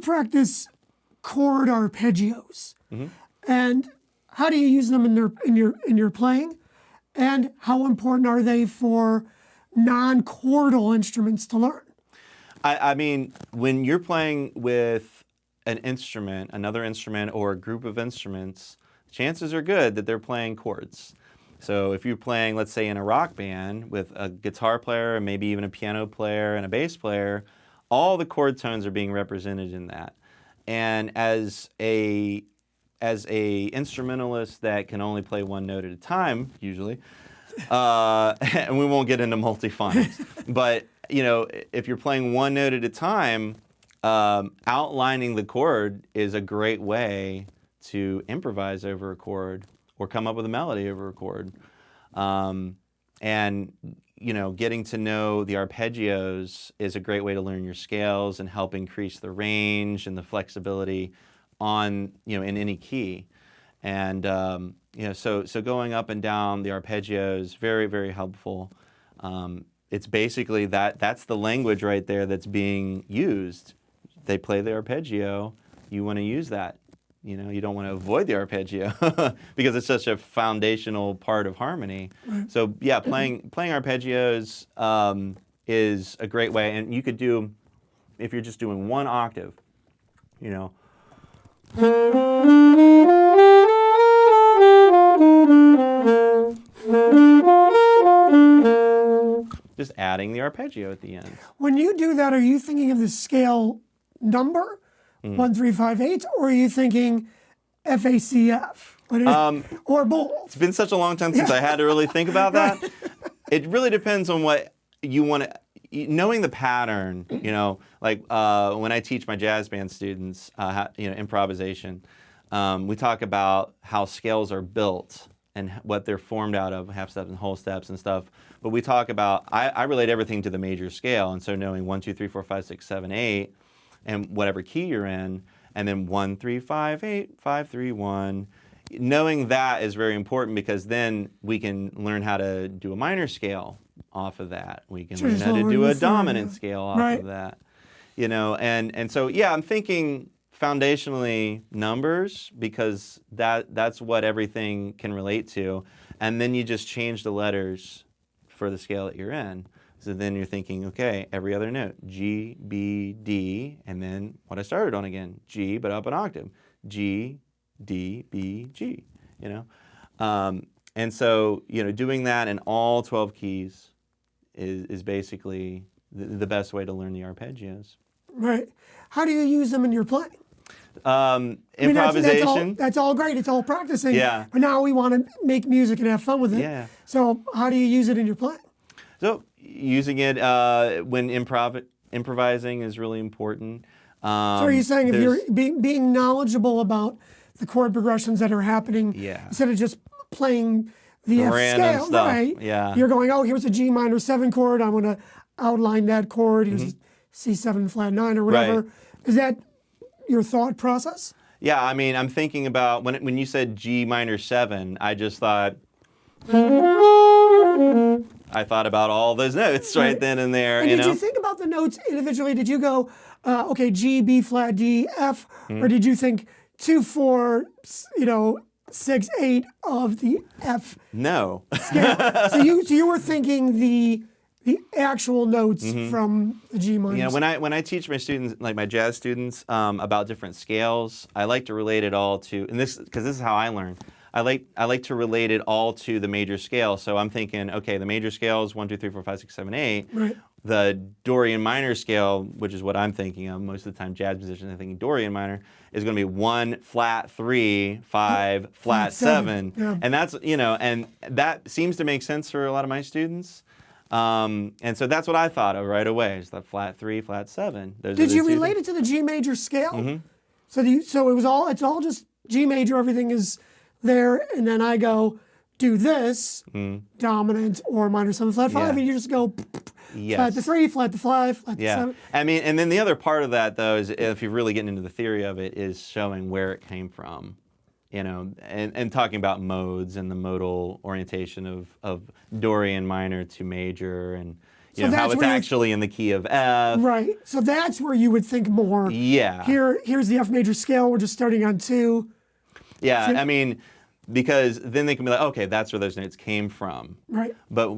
practice chord arpeggios, Mm-hmm. and how do you use them in your playing, and how important are they for non-chordal instruments to learn? I mean, when you're playing with an instrument, another instrument, or a group of instruments, chances are good that they're playing chords. So if you're playing, let's say, in a rock band with a guitar player and maybe even a piano player and a bass player, all the chord tones are being represented in that. And as a instrumentalist that can only play one note at a time, usually, and we won't get into multiphonics, but you know, if you're playing one note at a time, outlining the chord is a great way to improvise over a chord or come up with a melody over a chord. And you know, getting to know the arpeggios is a great way to learn your scales and help increase the range and the flexibility on, you know, in any key. And you know, so going up and down the arpeggios, very, very helpful. It's basically that's the language right there that's being used. They play the arpeggio, you want to use that. You know, you don't want to avoid the arpeggio because it's such a foundational part of harmony. Right. So yeah, playing arpeggios is a great way, and you could do, if you're just doing one octave, you know. Just adding the arpeggio at the end. When you do that, are you thinking of the scale number, 1, 3, 5, 8, or are you thinking FACF? Or both? It's been such a long time since I had to really think about that. It really depends on what you want to, knowing the pattern, you know, like when I teach my jazz band students, you know, improvisation, we talk about how scales are built and what they're formed out of, half steps and whole steps and stuff. But we talk about, I relate everything to the major scale, and so knowing 1, 2, 3, 4, 5, 6, 7, 8, and whatever key you're in, and then 1, 3, 5, 8, 5, 3, 1. Knowing that is very important because then we can learn how to do a minor scale off of that. We can learn how to do a dominant scale off of that. You know, and so yeah, I'm thinking foundationally numbers because that's what everything can relate to, and then you just change the letters for the scale that you're in. So then you're thinking, okay, every other note, G, B, D, and then what I started on again, G, but up an octave, G, D, B, G, you know? And so, you know, doing that in all 12 keys is basically the best way to learn the arpeggios. Right. How do you use them in your playing? Improvisation. I mean, that's all great. It's all practicing. Yeah. But now we want to make music and have fun with it. Yeah. So how do you use it in your playing? So using it when improvising is really important. So are you saying if you're being knowledgeable about the chord progressions that are happening, instead of just playing the F scale, stuff. right? Yeah. You're going, oh, here's a G minor 7 chord. I'm going to outline that chord. Here's a C7 flat 9 or whatever. Right. Is that your thought process? Yeah, I mean, I'm thinking about when you said G minor 7, I just thought. I thought about all those notes right then and there. And you did know? you think about the notes individually? Did you go, okay, G, B flat, D, F, or did you think 2, 4, 6, 8 of the F? No. Scale? so you were thinking the actual notes from the G minor. You know, when I teach my students, like my jazz students, about different scales, I like to relate it all to, and because this is how I learn. I like to relate it all to the major scale. So I'm thinking, okay, the major scale is 1, 2, 3, 4, 5, 6, 7, 8. Right. The Dorian minor scale, which is what I'm thinking of most of the time, jazz musicians are thinking Dorian minor, is going to be 1 flat 3, 5 flat 7, yeah. and that's, you know, and that seems to make sense for a lot of my students. And so that's what I thought of right away. Is that flat 3, flat 7. Did you relate it to the G major scale? So it's all just G major. Everything is there, and then I go do this dominant or minor 7 flat 5, and you just go flat to 3, flat to 5, flat to 7. I mean, and then the other part of that though is if you're really getting into the theory of it, is showing where it came from. You know, and talking about modes and the modal orientation of Dorian minor to major, and you know, how that's it's where you- actually in the key of F. Right. So that's where you would think more. Yeah. Here's the F major scale. We're just starting on 2. Yeah, So- I mean, because then they can be like, okay, that's where those notes came from. Right. But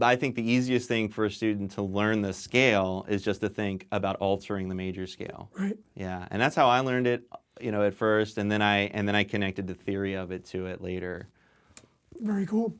I think the easiest thing for a student to learn the scale is just to think about altering the major scale. Right. Yeah, and that's how I learned it, you know, at first, and then I connected the theory of it to it later. Very cool.